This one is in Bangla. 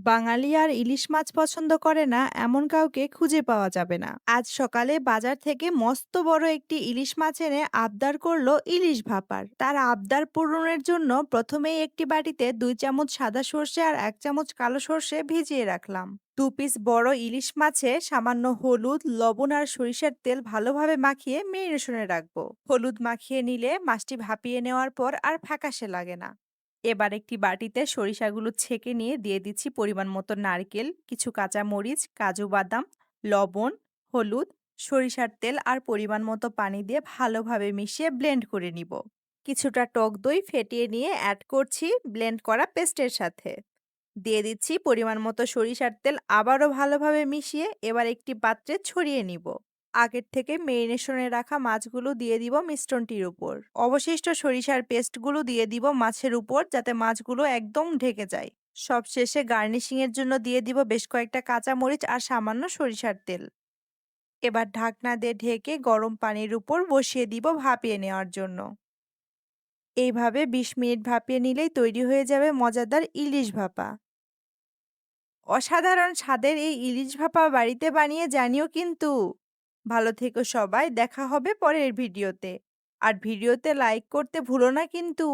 বাঙালি আর ইলিশ মাছ পছন্দ করে না এমন কাউকে খুঁজে পাওয়া যাবে না। আজ সকালে বাজার থেকে মস্ত বড় একটি ইলিশ মাছ এনে আবদার করলো ইলিশ ভাপার। তার আবদার পূরণের জন্য প্রথমেই একটি বাটিতে 2 চামচ সাদা সর্ষে আর 1 চামচ কালো সর্ষে ভিজিয়ে রাখলাম। 2 পিস বড় ইলিশ মাছে সামান্য হলুদ, লবণ আর সরিষার তেল ভালোভাবে মাখিয়ে মেরিনেশনে রাখবো। হলুদ মাখিয়ে নিলে মাছটি ভাপিয়ে নেওয়ার পর আর ফ্যাকাশে লাগে না। এবার একটি বাটিতে সরিষাগুলো ছেঁকে নিয়ে দিয়ে দিচ্ছি পরিমাণ মতো নারকেল, কিছু কাঁচা মরিচ, কাজু বাদাম, লবণ, হলুদ, সরিষার তেল আর পরিমাণ মতো পানি দিয়ে ভালোভাবে মিশিয়ে ব্লেন্ড করে নিব। কিছুটা টক দই ফেটিয়ে নিয়ে অ্যাড করছি ব্লেন্ড করা পেস্টের সাথে। দিয়ে দিচ্ছি পরিমাণ মতো সরিষার তেল, আবারও ভালোভাবে মিশিয়ে এবার একটি পাত্রে ছড়িয়ে নিব। আগের থেকে মেরিনেশনে রাখা মাছগুলো দিয়ে দিব মিশ্রণটির উপর। অবশিষ্ট সরিষার পেস্টগুলো দিয়ে দিব মাছের উপর, যাতে মাছগুলো একদম ঢেকে যায়। সবশেষে গার্নিশিং এর জন্য দিয়ে দিব বেশ কয়েকটা কাঁচা মরিচ আর সামান্য সরিষার তেল। এবার ঢাকনা দিয়ে ঢেকে গরম পানির উপর বসিয়ে দিব ভাপিয়ে নেওয়ার জন্য। এইভাবে 20 মিনিট ভাপিয়ে নিলেই তৈরি হয়ে যাবে মজাদার ইলিশ ভাপা। অসাধারণ স্বাদের এই ইলিশ ভাপা বাড়িতে বানিয়ে জানিও কিন্তু। ভালো থেকো সবাই, দেখা হবে পরের ভিডিওতে। আর ভিডিওতে লাইক করতে ভুলো না কিন্তু।